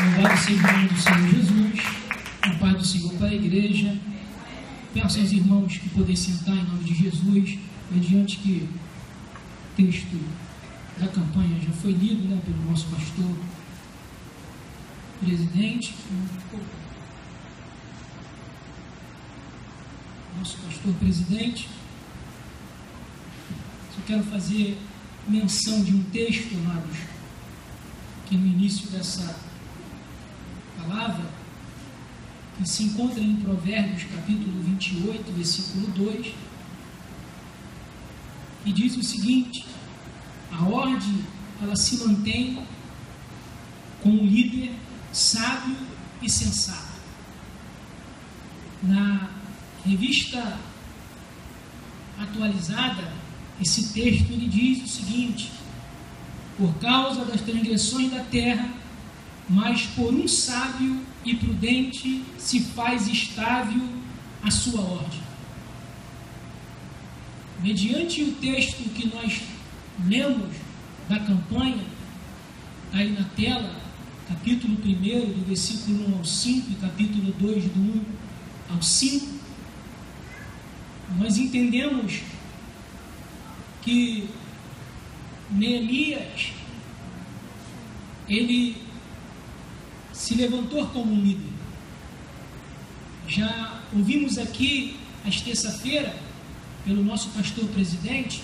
Louvado seja o nome do Senhor Jesus, a paz do Senhor para a igreja. Peço aos irmãos que podem sentar em nome de Jesus, mediante que o texto da campanha já foi lido, pelo nosso pastor presidente. Nosso pastor presidente. Só quero fazer menção de um texto, amados, que no início dessa palavra, que se encontra em Provérbios, capítulo 28, versículo 2, que diz o seguinte: a ordem, ela se mantém com um líder sábio e sensato. Na revista atualizada, esse texto ele diz o seguinte: por causa das transgressões da terra, mas por um sábio e prudente se faz estável a sua ordem. Mediante o texto que nós lemos da campanha, aí na tela, capítulo 1, do versículo 1 ao 5, e capítulo 2, do 1 ao 5, nós entendemos que Neemias, ele se levantou como um líder. Já ouvimos aqui, às terça-feira, pelo nosso pastor presidente,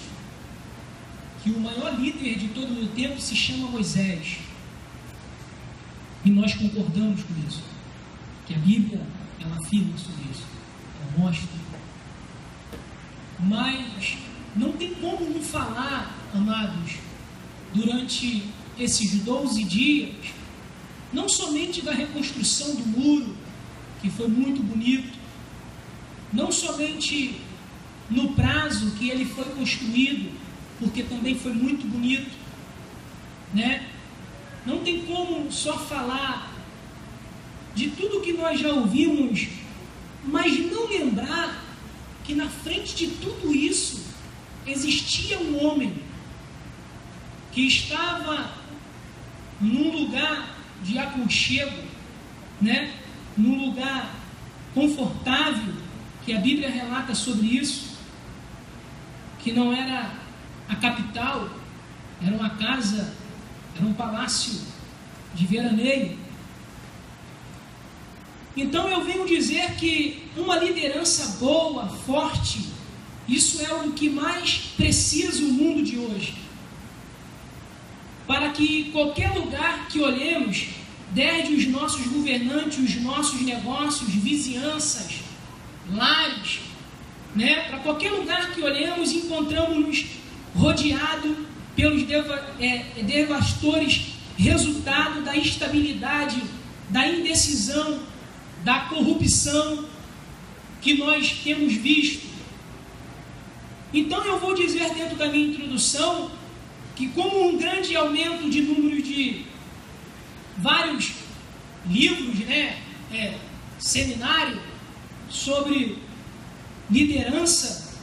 que o maior líder de todo o tempo se chama Moisés. E nós concordamos com isso, que a Bíblia, ela afirma sobre isso, ela mostra. Mas não tem como não falar, amados, durante esses 12 dias, não somente da reconstrução do muro, que foi muito bonito, não somente no prazo que ele foi construído, porque também foi muito bonito, Não tem como só falar de tudo que nós já ouvimos, mas não lembrar que na frente de tudo isso existia um homem que estava num lugar de aconchego, num lugar confortável, que a Bíblia relata sobre isso, que não era a capital, era uma casa, era um palácio de veraneio. Então eu venho dizer que uma liderança boa, forte, isso é o que mais precisa o mundo de hoje. Para que qualquer lugar que olhemos, desde os nossos governantes, os nossos negócios, vizinhanças, lares, para qualquer lugar que olhemos, encontramos-nos rodeados pelos devastadores resultados da instabilidade, da indecisão, da corrupção que nós temos visto. Então eu vou dizer dentro da minha introdução que, como um grande aumento de número de vários livros, seminário sobre liderança,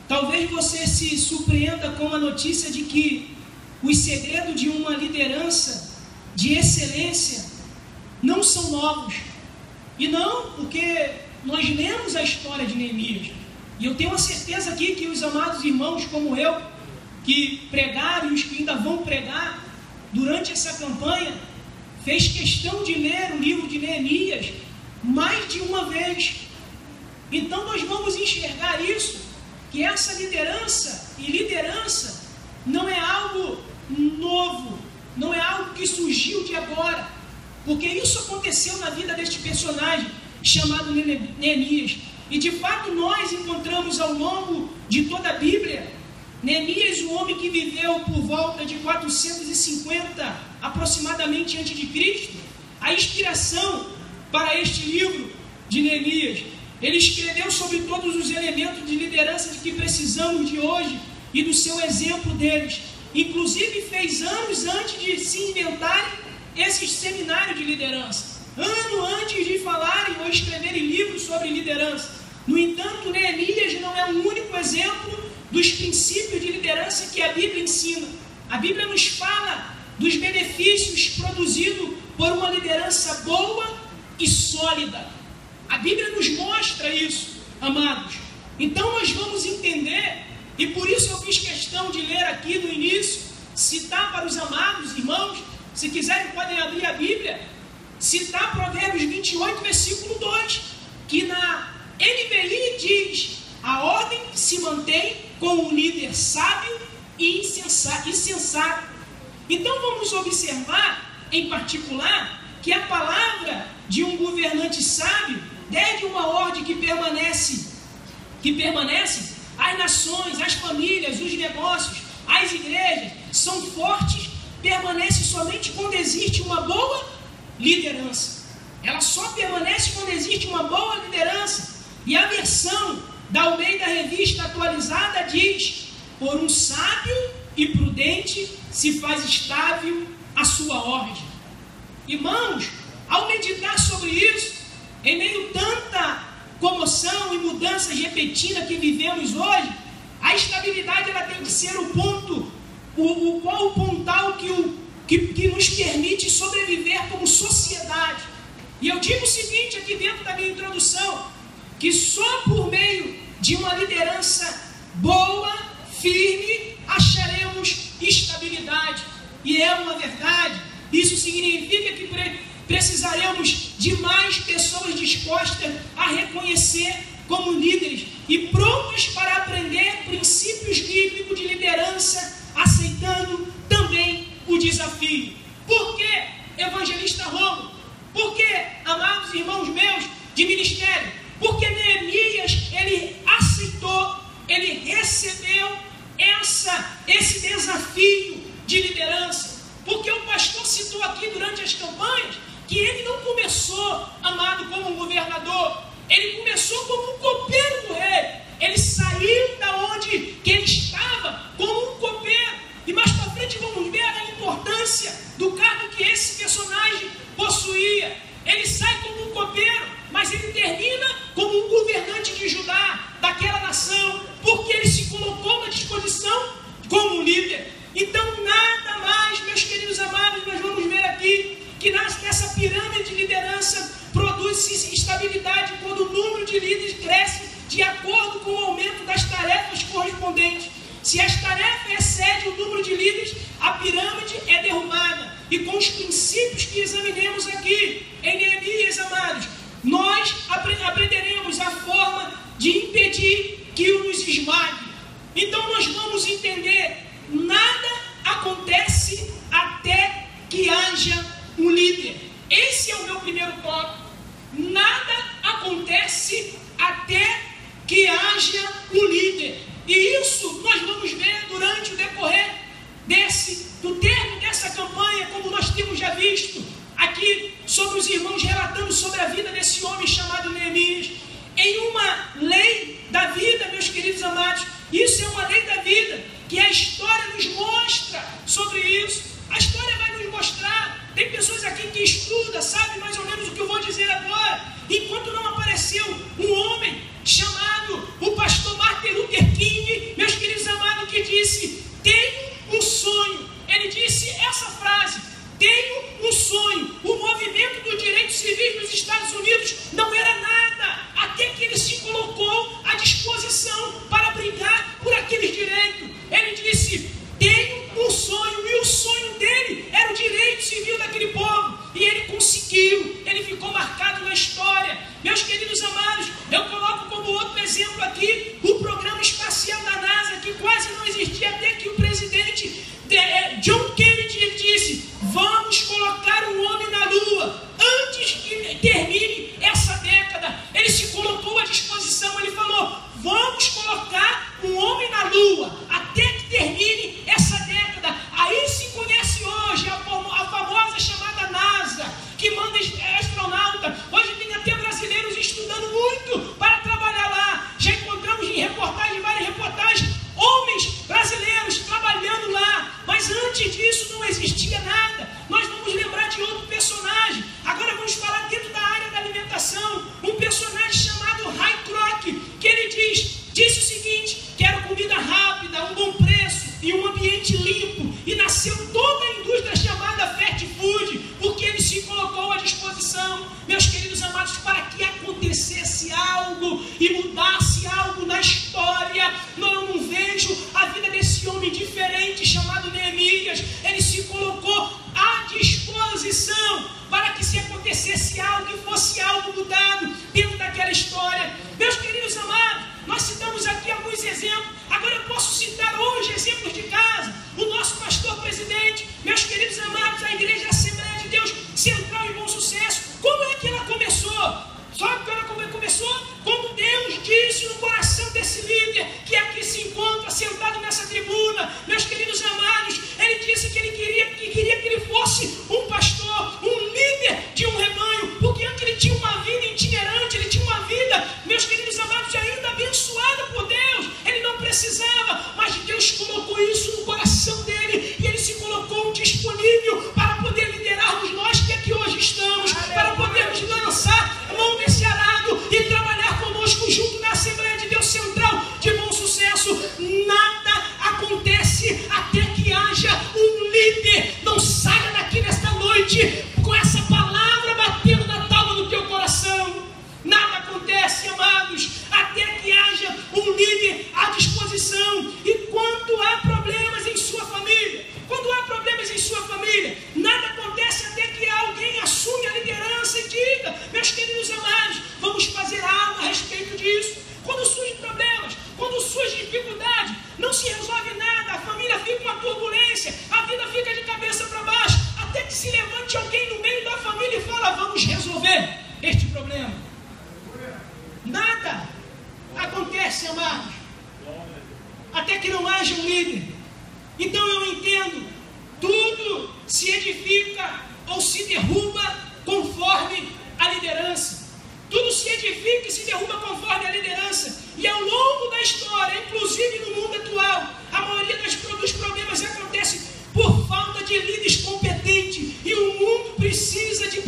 talvez você se surpreenda com a notícia de que os segredos de uma liderança de excelência não são novos. E não, porque nós lemos a história de Neemias. E eu tenho a certeza aqui que os amados irmãos como eu, que pregaram e os que ainda vão pregar durante essa campanha, fez questão de ler o livro de Neemias mais de uma vez. Então nós vamos enxergar isso, que essa liderança, e liderança não é algo novo, não é algo que surgiu de agora, porque isso aconteceu na vida deste personagem chamado Neemias. E de fato nós encontramos ao longo de toda a Bíblia Neemias, um homem que viveu por volta de 450 aproximadamente antes de Cristo. A inspiração para este livro de Neemias, ele escreveu sobre todos os elementos de liderança de que precisamos de hoje e do seu exemplo deles. Inclusive fez anos antes de se inventarem esses seminários de liderança, ano antes de falarem ou escreverem livros sobre liderança. No entanto, Neemias não é o único exemplo dos princípios de liderança que a Bíblia ensina. A Bíblia nos fala dos benefícios produzidos por uma liderança boa e sólida. A Bíblia nos mostra isso, amados. Então nós vamos entender, e por isso eu fiz questão de ler aqui no início, citar para os amados irmãos, se quiserem podem abrir a Bíblia, citar Provérbios 28, versículo 2, que na NVI diz: a ordem se mantém com um líder sábio e insensato. Então vamos observar, em particular, que a palavra de um governante sábio deve uma ordem que permanece, as nações, as famílias, os negócios, as igrejas são fortes, permanece somente quando existe uma boa liderança. Ela só permanece quando existe uma boa liderança. E a versão da Almeida Revista Atualizada diz: por um sábio e prudente se faz estável a sua ordem. Irmãos, ao meditar sobre isso, em meio a tanta comoção e mudanças repetidas que vivemos hoje, a estabilidade ela tem que ser o ponto, o pontal que nos permite sobreviver como sociedade. E eu digo o seguinte aqui dentro da minha introdução, que só por meio de uma liderança boa, firme, acharemos estabilidade. E é uma verdade. Isso significa que precisaremos de mais pessoas dispostas a reconhecer como líderes e prontas para aprender princípios bíblicos de liderança, aceitando também o desafio. Por que, evangelista Rômulo? Por que, amados irmãos meus de ministério? Porque Neemias, ele aceitou, ele recebeu esse desafio de liderança. Porque o pastor citou aqui durante as campanhas que ele não começou, amado, como um governador, ele começou como um copeiro do rei. Ele saiu da onde que ele estava como um copeiro. E mais para frente vamos ver a importância do cargo que esse personagem possuía. Ele sai como um copeiro, mas ele termina como um governante de Judá, daquela nação, porque ele se colocou na disposição como um líder. Então nada mais, meus queridos amados, nós vamos ver aqui que nessa pirâmide de liderança produz-se estabilidade quando o número de líderes cresce de acordo com o aumento das tarefas correspondentes. Se as tarefas excedem o número de líderes, a pirâmide é derrubada. E com os princípios que examinemos aqui em Neemias, amados, nós aprenderemos a forma de impedir que o nos esmague. Então nós vamos entender: nada acontece até que haja um líder. Esse é o meu primeiro tópico. Nada acontece até que haja um líder. E isso nós vamos ver durante o decorrer do termo dessa campanha, como nós temos já visto aqui sobre os irmãos relatando sobre a vida desse homem chamado Neemias. Em uma lei da vida, meus queridos amados, isso é uma lei da vida, que a história nos mostra sobre isso. A história vai nos mostrar. Tem pessoas aqui que estudam, sabem mais ou menos o que eu vou dizer agora. Enquanto não apareceu um homem chamado o pastor Martin Luther King, meus queridos amados, que disse: tenho um sonho. Ele disse essa frase: tenho um sonho. O movimento dos direitos civis nos Estados Unidos não era nada, até que ele se colocou à disposição para brigar por aqueles direitos. Ele disse: tenho um sonho, e o sonho dele era o direito civil daquele povo, e ele conseguiu, ele ficou marcado na história. Meus queridos amados, eu coloco como outro exemplo aqui o programa espacial da NASA, que quase não existia, até que o presidente John Kennedy disse: vamos colocar um homem na Lua antes que termine essa década. Ele se colocou à disposição, ele falou: vamos colocar um homem na Lua até que termine essa década. Aí se conhece hoje a famosa chamada NASA, que manda astronauta. Hoje tem até brasileiros estudando muito para trabalhar lá. Já encontramos em reportagens, várias reportagens, homens brasileiros trabalhando lá. Mas antes disso não existia nada. Nós vamos lembrar de outro personagem. Agora vamos falar dentro da área da alimentação. Um personagem chamado Ray Kroc, que ele disse o seguinte: quero comida rápida, um bom preço e um ambiente limpo. E nasceu toda a indústria história. Meus queridos amados, nós citamos aqui alguns exemplos. Agora eu posso citar hoje exemplos de casa. O nosso pastor presidente, meus queridos amados, a Igreja Assembleia de Deus Central e Bom Sucesso. Como é que ela começou? Sabe como ela começou? Como Deus disse no coração desse líder que aqui se encontra sentado nessa tribuna. Meus queridos amados, ele disse que ele queria que ele fosse um pastor, um líder de um rebanho, porque antes ele tinha uma vida itinerante, ele tinha uma vida, meus queridos amados, ainda abençoada por Deus. Ele não precisava, mas Deus colocou isso no coração dele e ele se colocou disponível para poder liderarmos nós que aqui hoje estamos, para podermos lançar mão desse arado e trabalhar conosco junto na Assembleia de Deus Central de Bom Sucesso. Nada acontece até que haja um líder. Não saia daqui nesta noite com essa palavra batendo na tábua do teu coração. Nada acontece, amados, até que haja um líder à disposição. E quando há problemas em sua família, nada acontece até que alguém assume a liderança e diga: meus queridos amados, vamos fazer algo a respeito disso. Quando surgem problemas, quando surge dificuldade, não se resolve nada, a família fica uma turbulência, a vida fica de cabeça para baixo, até que se levante alguém no meio da família e fala: vamos resolver este problema. Nada acontece, amados, até que não haja um líder. Então eu entendo, tudo se edifica ou se derruba conforme a liderança. Tudo se edifica e se derruba conforme a liderança. E ao longo da história, inclusive no mundo atual, a maioria dos problemas acontece por falta de líderes competentes. E o mundo precisa de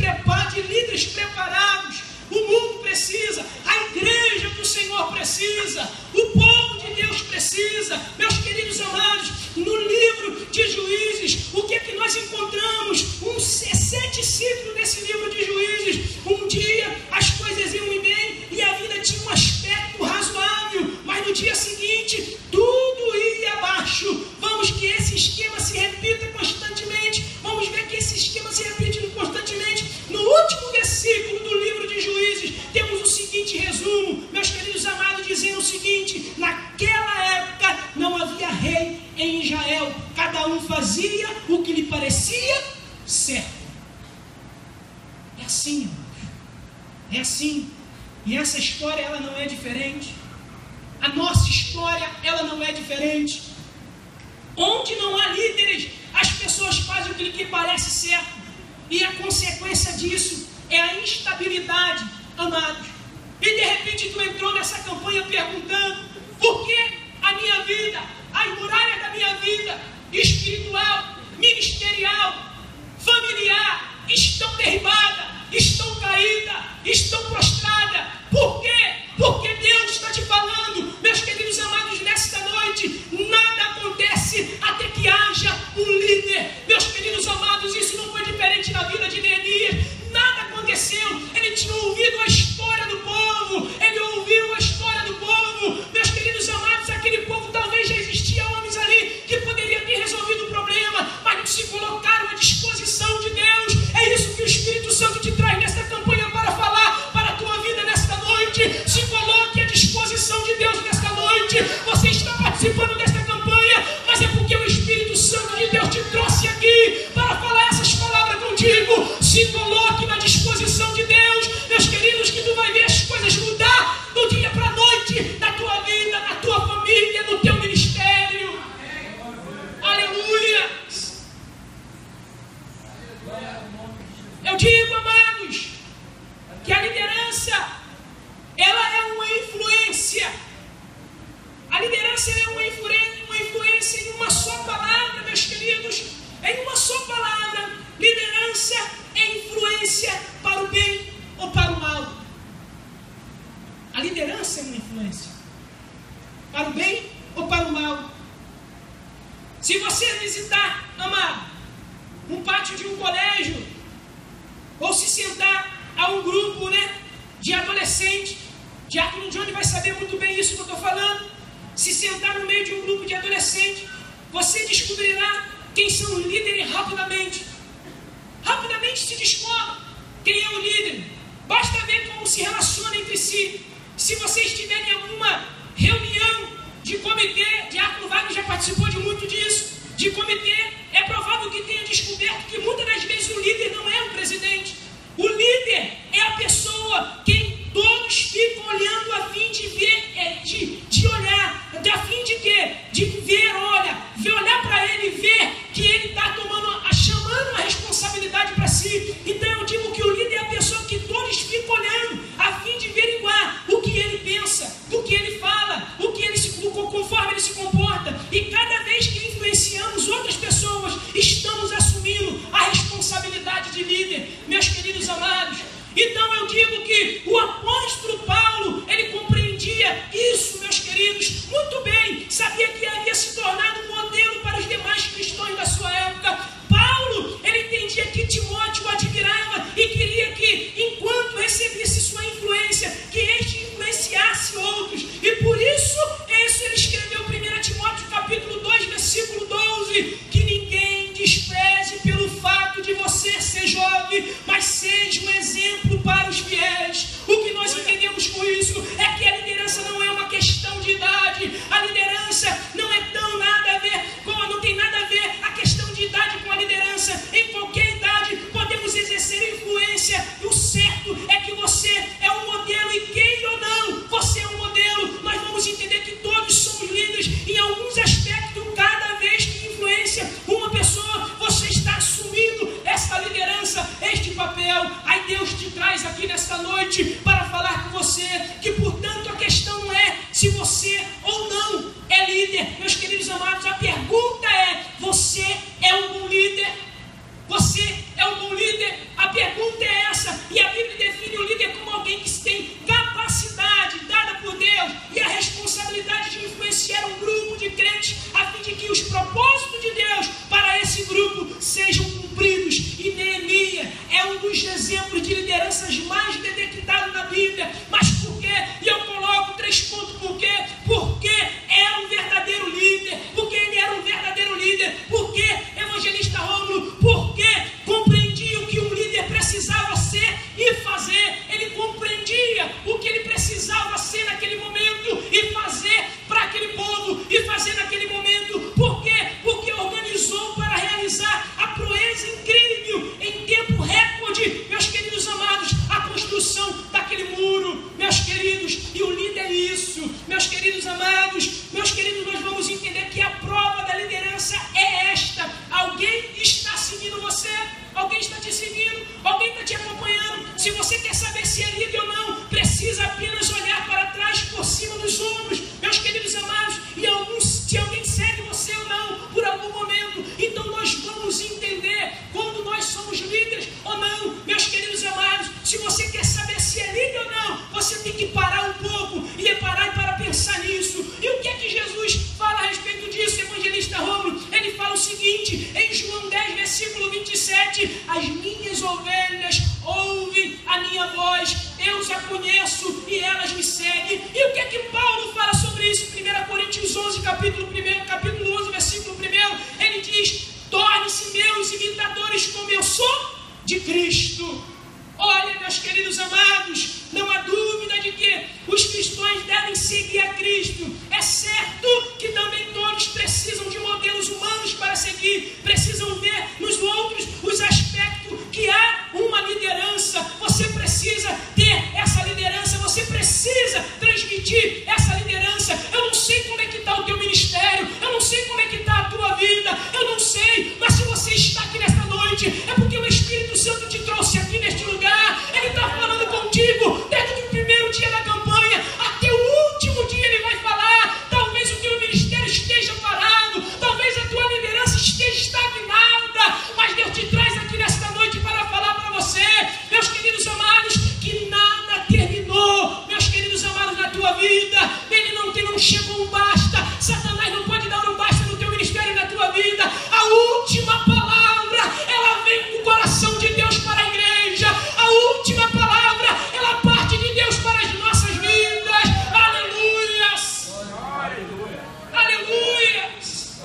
líderes preparados. O mundo precisa, a igreja do Senhor precisa, o povo de Deus precisa. Meus queridos amados, no livro de Juízes, o que é que nós encontramos? 7 ciclos desse livro de Juízes. Um dia as coisas iam bem e a vida tinha um aspecto razoável, mas no dia seguinte tudo ia abaixo. Vamos que esse esquema se repita constantemente. Vamos ver que esse esquema se repete constantemente. No último versículo do livro de Juízes, temos o seguinte resumo, meus queridos amados, dizendo o seguinte: naquela época não havia rei em Israel, cada um fazia o que lhe parecia certo. É assim, irmãos, é assim. E essa história, ela não é diferente. A nossa história, ela não é diferente. Onde não há líderes, as pessoas fazem o que lhe parece certo. E a consequência disso é a instabilidade, amados. E de repente tu entrou nessa campanha perguntando: por que a minha vida, as muralhas da minha vida espiritual, ministerial, familiar estão derribadas, estão caídas, estão prostradas? Por quê? Porque Deus está te falando, meus queridos amados, nesta noite, nada acontece até que haja um líder. Meus queridos amados, isso não foi diferente na vida de Neemias. Nada aconteceu. Ele tinha ouvido a história do povo, ele ouviu a história do povo. Meus queridos amados, aquele povo talvez já existia homens ali que poderiam ter resolvido o problema, mas não se colocaram à disposição de Deus. É isso que o Espírito Santo te traz nesta campanha para falar para a tua vida nesta noite. Se coloque à disposição de Deus nesta noite. Você está participando desta campanha, mas é porque o Espírito Santo de Deus te trouxe aqui para falar essas palavras contigo. Se coloque na disposição de Deus, meus queridos, que tu vai ver as coisas mudar do dia para a noite, na tua vida, na tua família, no teu ministério. Aleluia! Eu digo, amados, que a liderança, ela é uma influência. A liderança é uma influência em uma só palavra, meus queridos. Em uma só palavra, liderança é influência para o bem ou para o mal. A liderança é uma influência para o bem ou para o mal. Se você visitar, amado, um pátio de um colégio, ou se sentar a um grupo, de adolescentes, Diácono Johnny vai saber muito bem isso que eu estou falando. Se sentar no meio de um grupo de adolescentes, você descobrirá quem são os líderes rapidamente. Rapidamente se descobre quem é o líder. Basta ver como se relaciona entre si. Se você estiver em alguma reunião de comitê, Diácono Wagner já participou de muito disso, de comitê, é provável que tenha descoberto que muitas das vezes o líder não é o presidente. O líder é a pessoa quem todos ficam olhando a fim de ver, de olhar, a fim de quê? De ver, olhar para ele e ver que ele está chamando a responsabilidade para si. Então eu digo que o líder é a pessoa que todos ficam olhando a fim de averiguar o que ele pensa, do que ele fala, conforme ele se comporta. E cada vez que influenciamos outras pessoas, estamos assumindo a responsabilidade de líder, meus queridos amados. Então eu digo que o apóstolo Paulo, ele compreendia isso, meus queridos, muito bem. Sabia que havia se tornado um modelo para os demais cristãos da sua época. Paulo, ele entendia que Timóteo o admirava e queria que, enquanto recebesse sua influência, que este influenciasse outros. E por isso ele escreveu 1 Timóteo capítulo 2, versículo 12, que ninguém despreze pelo fato de você ser jovem, mas seja um exemplo para os fiéis. O que nós entendemos com isso é que a liderança não é uma questão de idade. A liderança não é tão nada a ver, não tem nada a ver a questão de idade com a liderança. Em qualquer idade podemos exercer influência. O certo é que você é um modelo, e queira ou não, você é um modelo. Nós vamos entender que todos somos líderes em alguns aspectos. Cada vez que influencia uma pessoa, você está assumindo essa liderança, este papel. Aí Deus te traz aqui nesta noite para falar com você que, portanto, a questão não é se você ou não é líder. Meus queridos amados, a pergunta é: você é um bom líder? Você é um bom líder? A pergunta é essa. E a Bíblia define o líder como alguém que tem capacidade dada por Deus e a responsabilidade de influenciar um grupo de crentes a fim de que os propósitos de Deus para esse grupo sejam cumpridos. E Neemias é um dos exemplos de lideranças mais detectados na Bíblia. Mas por quê? E eu coloco 3 pontos. Por quê? Porque era um verdadeiro líder. Porque ele era um verdadeiro líder. Porque, evangelista Rômulo, porque compreendia o que um líder precisava ser e fazer. Ele compreendia o que ele precisava ser naquele momento e fazer para aquele povo e fazer naquele momento. Por quê? Porque organizou para realizar a proeza incrível em tempo recorde, meus queridos amados, a construção daquele muro, meus queridos. E o líder é isso, meus queridos amados. Meus queridos, nós vamos entender que a prova da liderança é esta: alguém está seguindo você, alguém está te seguindo, alguém está te acompanhando. Se você quer saber se é líder ou não, precisa apenas olhar para trás, por cima dos ombros, meus queridos amados, e se alguém segue você ou não, por algum momento. Então nós vamos entender quando nós somos líderes ou não, meus queridos amados. Se você quer saber se é líder ou não, você tem que parar um pouco e parar para pensar nisso. E o que é que Jesus fala a respeito disso, evangelista Rômulo? Ele fala o seguinte, em João 10, versículo 27, as minhas ovelhas ouvem a minha voz, eu os conheço e elas me seguem. E o que é que Paulo fala sobre isso? 1 Coríntios 11, capítulo 11, versículo 1, ele diz: torne-se meus imitadores como eu sou de Cristo. Olha, meus queridos amados, não há dúvida de que os cristãos devem seguir a Cristo. É certo que também todos precisam de modelos humanos para seguir, precisam ver nos outros os aspectos que há uma liderança. Você precisa ter essa liderança, você precisa transmitir essa liderança. Eu não sei como é que está o teu ministério, eu não sei como é que está a tua vida, eu não sei, mas se você está aqui nesta noite, é porque o Espírito Santo te trouxe aqui neste lugar. Ele está falando contigo desde o primeiro dia da campanha até o último dia. Ele vai falar. Talvez o teu ministério esteja parado, talvez a tua liderança esteja estagnada, mas Deus te traz aqui nesta noite para falar para você, meus queridos amados, que nada terminou, meus queridos amados, na tua vida. Ele não chegou um basta. Satanás não pode dar um basta no teu ministério e na tua vida. A última palavra, ela vem do coração de Deus para a igreja. A última palavra, ela parte de Deus para as nossas vidas. Aleluias! Aleluias!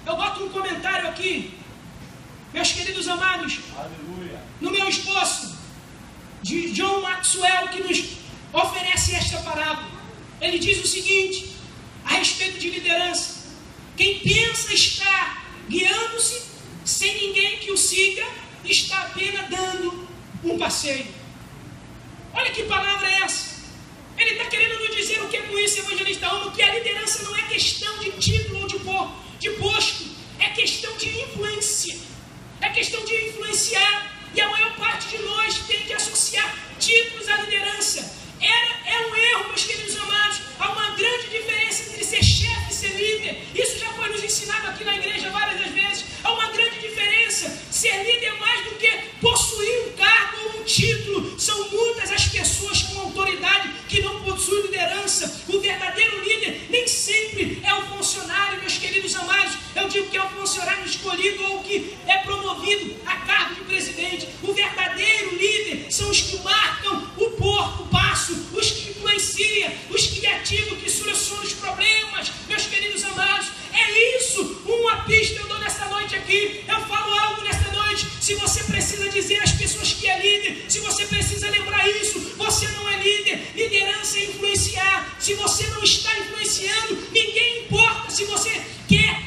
Eu boto um comentário aqui Meus queridos amados, Aleluia. no meu esboço, de John Maxwell, que nos oferece esta parábola, ele diz o seguinte, a respeito de liderança: quem pensa estar guiando-se sem ninguém que o siga, está apenas dando um passeio. Olha que palavra é essa? Ele está querendo nos dizer o que é com isso, evangelista Romo, que a liderança não é questão de título ou de posto, é questão de influência, é questão de influenciar, e a maior parte de nós tem que associar títulos à liderança. É um erro, meus queridos amados. Há uma grande diferença entre ser chefe e ser líder. Isso já foi nos ensinado aqui na igreja várias das vezes. Há uma grande diferença. Ser líder é mais do que possuir um cargo ou um título. São muitas as pessoas com autoridade que não possuem liderança. O verdadeiro líder nem sempre é o funcionário, meus queridos amados. Eu digo que é o funcionário escolhido ou que é promovido a cargo de presidente. O verdadeiro líder são os que marcam o passo, os que influenciam, os criativos que solucionam os problemas, meus queridos amados. É isso, uma pista eu dou nesta noite aqui. Eu falo algo nesta noite. Se você precisa dizer às pessoas que é líder, se você precisa lembrar isso, você não é líder. Liderança é influenciar. Se você não está influenciando, ninguém importa se você quer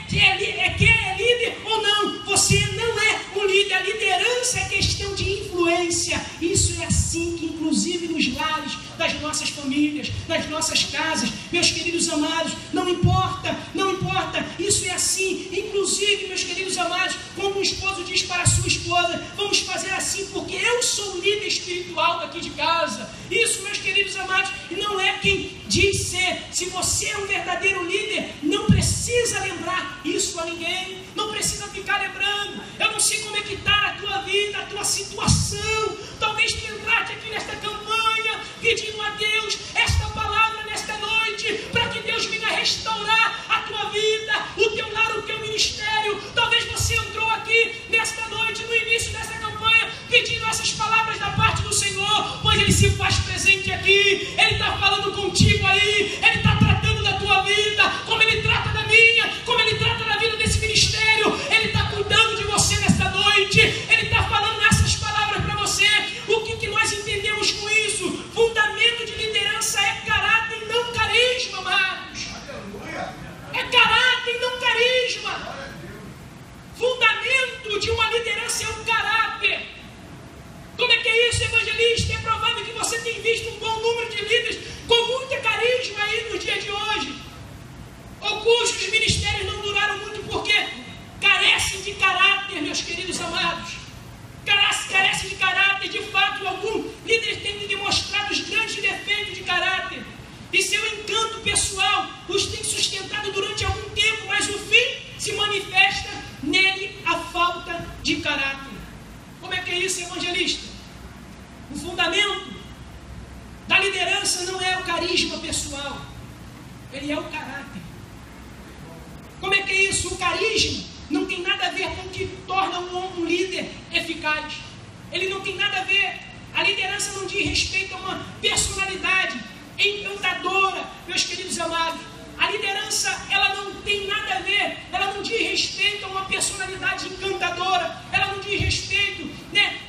líder ou não. Você não é um líder. A liderança é questão de influência. Isso é assim que, inclusive nos lares das nossas famílias, das nossas casas, meus queridos amados, não importa, isso é assim. Inclusive, meus queridos amados, quando um esposo diz para a sua esposa: vamos fazer assim porque eu sou o líder espiritual daqui de casa. Isso, meus queridos amados, não é quem diz ser. Se você é um verdadeiro líder, não precisa lembrar isso a ninguém, não precisa ficar lembrando. Eu não sei como é que está a tua vida, a tua situação. Talvez tu entraste aqui nesta campanha pedindo a Deus esta palavra nesta noite, para que Deus venha restaurar a tua vida, o teu lar, o teu ministério. Talvez você entrou aqui nesta noite, no início desta campanha, pedindo essas palavras da parte do Senhor, pois Ele se faz presente aqui. Ele está falando contigo aí, Ele está tratando da tua vida, como Ele trata da minha, como Ele trata da vida desse ministério. Ele está cuidando de você nesta noite, Ele está falando essas palavras para você. O que nós entendemos com isso? Fundamento de liderança é caráter e não carisma, amados. É caráter e não carisma. Fundamento de uma liderança é o caráter. Como é que é isso, evangelista? É provável que você tenha visto um bom número de líderes com muita carisma aí nos dias de hoje, ou cujos ministérios não duraram muito porque carecem de caráter, meus queridos amados. Carece de caráter. De fato, algum líder tem demonstrado os grandes defeitos de caráter, e seu encanto pessoal os tem sustentado durante algum tempo, mas no fim se manifesta nele a falta de caráter. Como é que é isso, evangelista? O fundamento da liderança não é o carisma pessoal, ele é o caráter. Como é que é isso? O carisma não tem nada a ver com o que torna um líder eficaz. Ele não tem nada a ver. A liderança não diz respeito a uma personalidade encantadora, meus queridos amados. A liderança, ela não tem nada a ver, ela não diz respeito a uma personalidade encantadora, ela não diz respeito,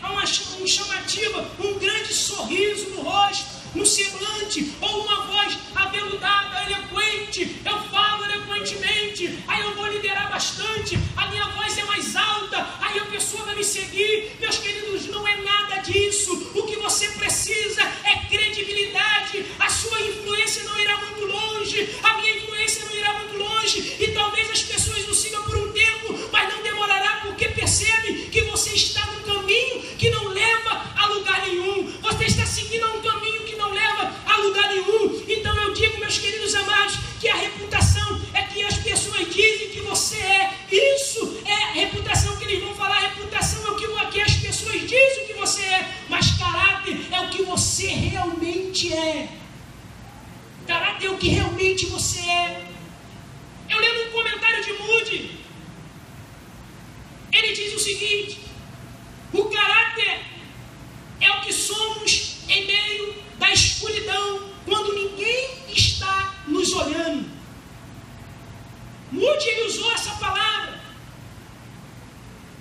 a uma chamativa, um grande sorriso no rosto, no semblante, ou uma voz aveludada, eloquente. Eu falo eloquentemente, aí eu vou liderar bastante, a minha voz é mais alta, aí a pessoa vai me seguir. Meus queridos, não é nada disso. O que você precisa é credibilidade. A sua influência não irá muito longe, a minha influência não irá muito longe, e talvez as pessoas o sigam por um tempo, mas não demorará, porque percebe que você está num caminho que não leva a lugar nenhum. Você está seguindo um caminho que não leva a lugar nenhum. Então eu digo, meus queridos amados, que a reputação é que as pessoas dizem que você é. Isso é a reputação que eles vão falar. A reputação é o que as pessoas dizem que você é, mas caráter é o que você realmente é. Caráter é o que realmente você é. Eu lembro um comentário de Moody. Ele diz o seguinte: o caráter é o que somos em meio da escuridão, quando ninguém está nos olhando. Moody, ele usou essa palavra.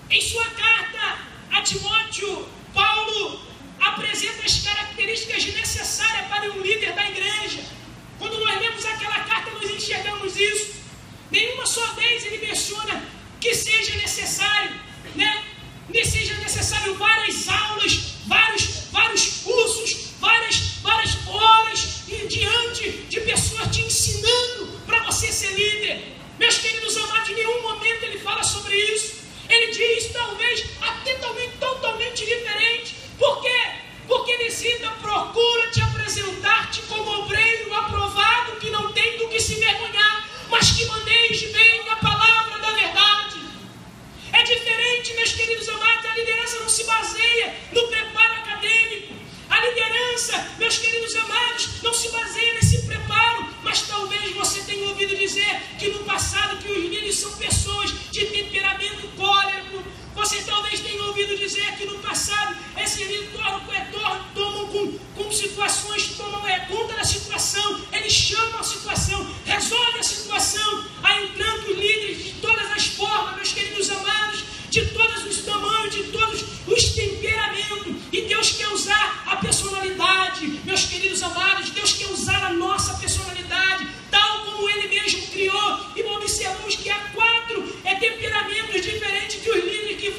Em sua carta a Timóteo, Paulo apresenta as características necessárias para um líder da igreja. Quando nós lemos aquela carta, nós enxergamos isso. Nenhuma só vez ele menciona que seja necessário, que seja necessário várias aulas, vários cursos, várias horas diante de pessoas te ensinando para você ser líder. Meus queridos amados, em nenhum momento ele fala sobre isso. Ele diz, talvez, até totalmente diferente. Por quê? Porque ele cita, procura te apresentar-te como obreiro aprovado, que não tem do que se vergonhar, mas que maneje bem a palavra da verdade. É diferente, meus queridos amados, a liderança não se baseia no preparo acadêmico. A liderança, meus queridos amados, não se baseia nesse preparo, mas talvez você tenha ouvido dizer que no passado que os líderes são pessoas de temperamento cólerico. Você talvez tenha ouvido dizer que no passado esses líderes tomam com situações, tomam conta da situação, eles chamam a situação, resolvem a situação. Aí entrando os líderes de todas as formas, meus queridos amados, de todos os tamanhos, de todos os temperamentos, e Deus quer usar a personalidade, meus queridos amados, Deus quer usar a nossa personalidade, tal como Ele mesmo criou, e observamos que há 4 temperamentos diferentes que os líderes que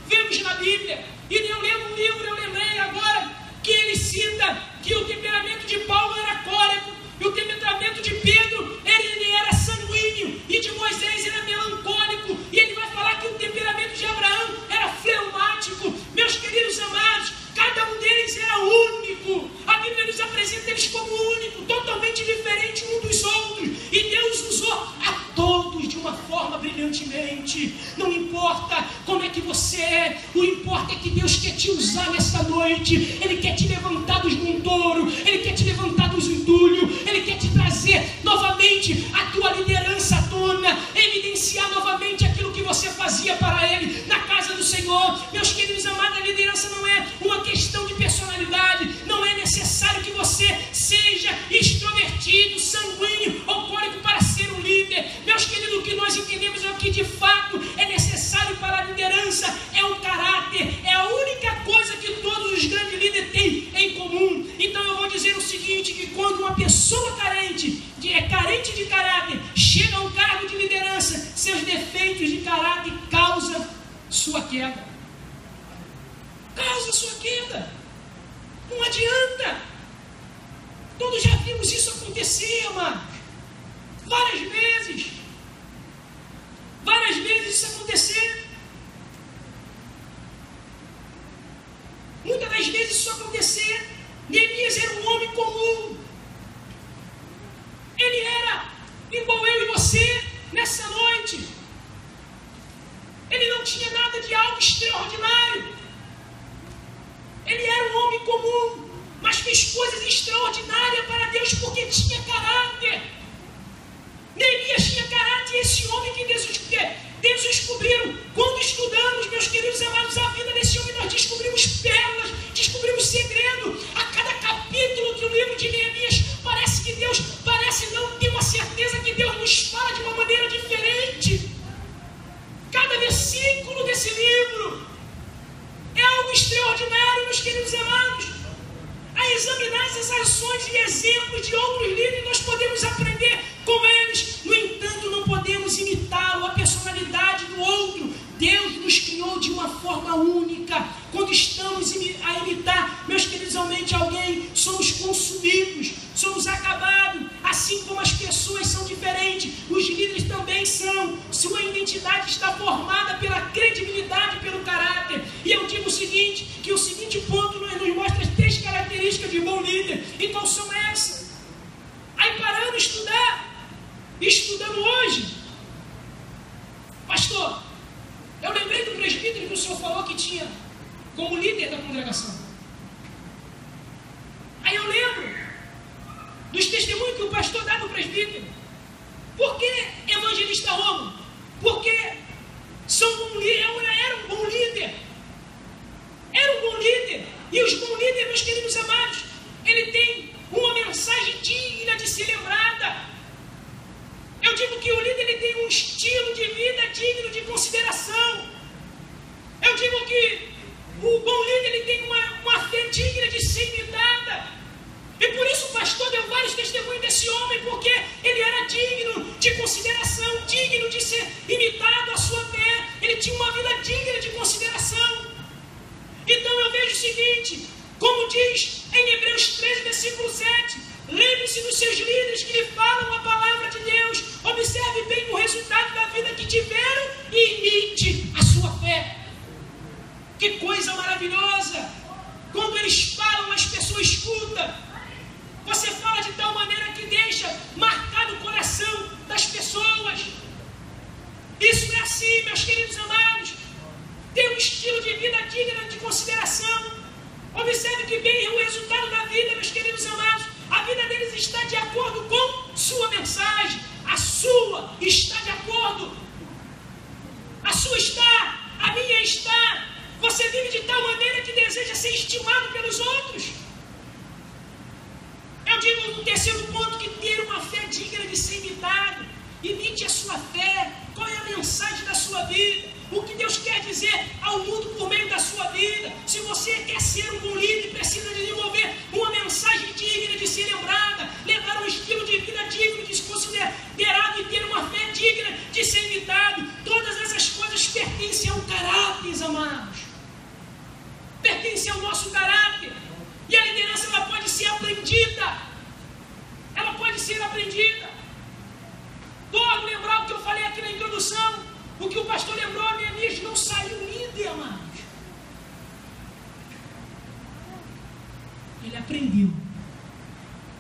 vemos na Bíblia. E eu leio um livro, eu lembrei agora, que ele cita que o temperamento de Paulo era cólerico, e o temperamento de Pedro, ele era sanguíneo, e de Moisés ele era melancólico, e ele vai falar que o temperamento de Abraão era fleumático. Meus queridos amados, cada um deles era único. A Bíblia nos apresenta eles como único, totalmente diferente um dos outros, e Deus usou a todos de uma forma brilhantemente. Não importa como é que você é, o importa é que Deus quer te usar nesta noite. Ele quer te levantar dos montouros, Ele quer te levantar dos entulhos, Ele quer te trazer novamente a tua liderança à tona, evidenciar novamente aquilo que você fazia para Ele na casa do Senhor. Meus queridos amados, a liderança não é uma questão de personalidade, não é necessário que você seja extrovertido, sanguíneo ou cólico para ser um líder. Meus queridos, o que nós entendemos é o que de fato é necessário para a liderança, é o caráter, é a única coisa que todos os grandes líderes têm em comum. Então eu vou dizer o seguinte, que quando uma pessoa carente de caráter, chega a um cargo de liderança, seus defeitos de caráter causam sua queda. Causa sua queda. Não adianta. Todos já vimos isso acontecer, amados. Várias vezes isso acontecer. Muitas das vezes isso acontecer. Neemias era um homem comum. Ele era igual eu e você nessa noite. Ele não tinha nada de algo extraordinário. Ele era um homem comum, mas fez coisas extraordinárias para Deus porque tinha caráter. Neemias tinha caráter, e esse homem que Deus descobriram. Quando estudamos, meus queridos amados, a vida desse homem, nós descobrimos pérolas, descobrimos segredo. A cada capítulo do livro de Neemias, parece não ter uma certeza que Deus nos fala de uma maneira diferente. Cada versículo desse livro é algo extraordinário, meus queridos amados. A examinar essas ações e exemplos de outros líderes, nós podemos aprender com eles. No entanto, não podemos imitá-lo, a personalidade do outro. Deus nos criou de uma forma única. Quando estamos a imitar, meus queridos, alguém, somos consumidos, somos acabados. Assim como as pessoas são diferentes, os líderes também são. Sua identidade está formada pela credibilidade, pelo caráter. E eu digo o seguinte, que o seguinte ponto nos mostra as 3 características de um bom líder. E qual são essas? Aí parando de estudar, estudando hoje, pastor, eu lembrei do presbítero que o senhor falou que tinha como líder da congregação. Aí eu lembro dos testemunhos que o pastor dá no presbítero. Por que evangelista Romo? Porque era um bom líder. Era um bom líder. E os bons líderes, meus queridos amados, ele tem uma mensagem digna de ser lembrada. Eu digo que o líder ele tem um estilo de vida digno de consideração. digo que o bom líder ele tem uma fé digna de ser imitada. E por isso o pastor deu vários testemunhos desse homem, porque ele era digno de consideração, digno de ser imitado, a sua fé. Ele tinha uma vida digna de consideração. Então eu vejo o seguinte, como diz em Hebreus 13, versículo 7, lembre-se dos seus líderes que lhe falam a palavra de Deus, observe bem o resultado da vida que tiveram e imite a sua fé. Que coisa maravilhosa! Quando eles falam, as pessoas escutam. Você fala de tal maneira que deixa marcado o coração das pessoas. Isso é assim, meus queridos amados. Tem um estilo de vida digno de consideração. Observe que bem o resultado da vida, meus queridos amados. A vida deles está de acordo com sua mensagem. A sua está de acordo. A sua está, a minha está. Você vive de tal maneira que deseja ser estimado pelos outros. Eu digo no terceiro ponto que ter uma fé digna de ser imitado. Imite a sua fé. Qual é a mensagem da sua vida? O que Deus quer dizer ao mundo por meio da sua vida? Se você quer ser um bom líder, precisa desenvolver uma mensagem digna de ser lembrada, levar um estilo de vida digno de ser considerado e ter uma fé digna de ser imitado. Todas essas coisas pertencem ao caráter, amados. Pertencem ao nosso caráter. E a liderança ela pode ser aprendida. Ela pode ser aprendida. Vou lembrar o que eu falei aqui na introdução. O que o pastor lembrou, a Neemias não saiu líder, amados. Ele aprendeu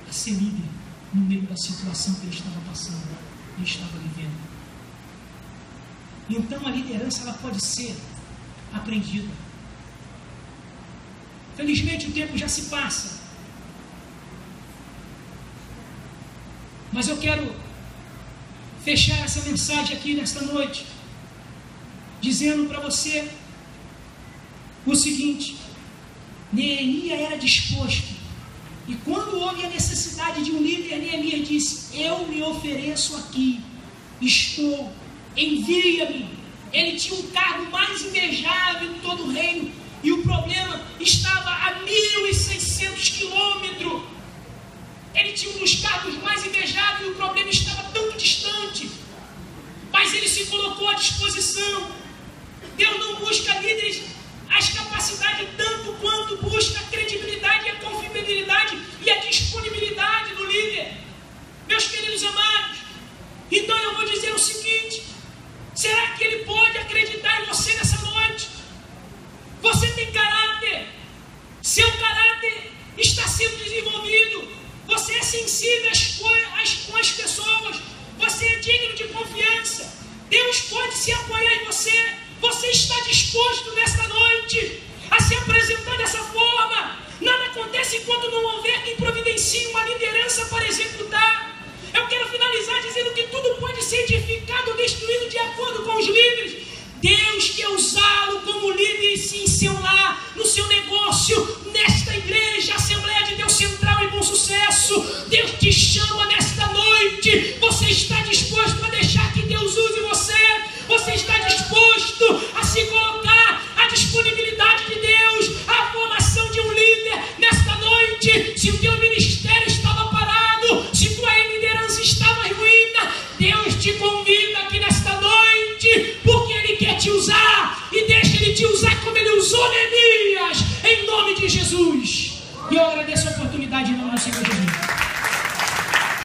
a ser líder no meio da situação que ele estava passando, ele estava vivendo. Então a liderança ela pode ser aprendida. Felizmente o tempo já se passa. Mas eu quero fechar essa mensagem aqui nesta noite, dizendo para você o seguinte: Neemias era disposto, e quando houve a necessidade de um líder, Neemias disse: eu me ofereço aqui, estou, envia-me. Ele tinha um cargo mais invejável em todo o reino, e o problema estava a 1.600 quilômetros. Ele tinha um dos cargos mais invejáveis e o problema estava tão distante. Mas ele se colocou à disposição. Deus não busca líderes as capacidades tanto quanto busca a credibilidade, a confiabilidade e a disponibilidade do líder. Meus queridos amados, então eu vou dizer o seguinte: será que ele pode acreditar em você nessa noite? Você tem caráter. Seu caráter está sendo desenvolvido. Você é sensível com as pessoas. Você é digno de confiança. Deus pode se apoiar em você. Você está disposto nesta noite a se apresentar dessa forma. Nada acontece enquanto não houver quem providencie uma liderança para executar. Eu quero finalizar dizendo que tudo pode ser edificado ou destruído de acordo com os líderes. Deus quer usá-lo como líder, sim, em seu lar, no seu negócio, nesta igreja, Assembleia de Deus Central e Bom Sucesso. Deus te chama nesta noite. Você está disposto a deixar que Deus use você? Você está disposto a se colocar à disponibilidade de Deus, à formação de um líder nesta noite? Se o teu ministério estava parado, se tua liderança estava ruína, Deus te convida aqui nesta noite, porque Ele quer te usar, e deixa Ele te usar como Ele usou Neemias, em nome de Jesus. E eu agradeço a oportunidade em nome do Senhor Jesus.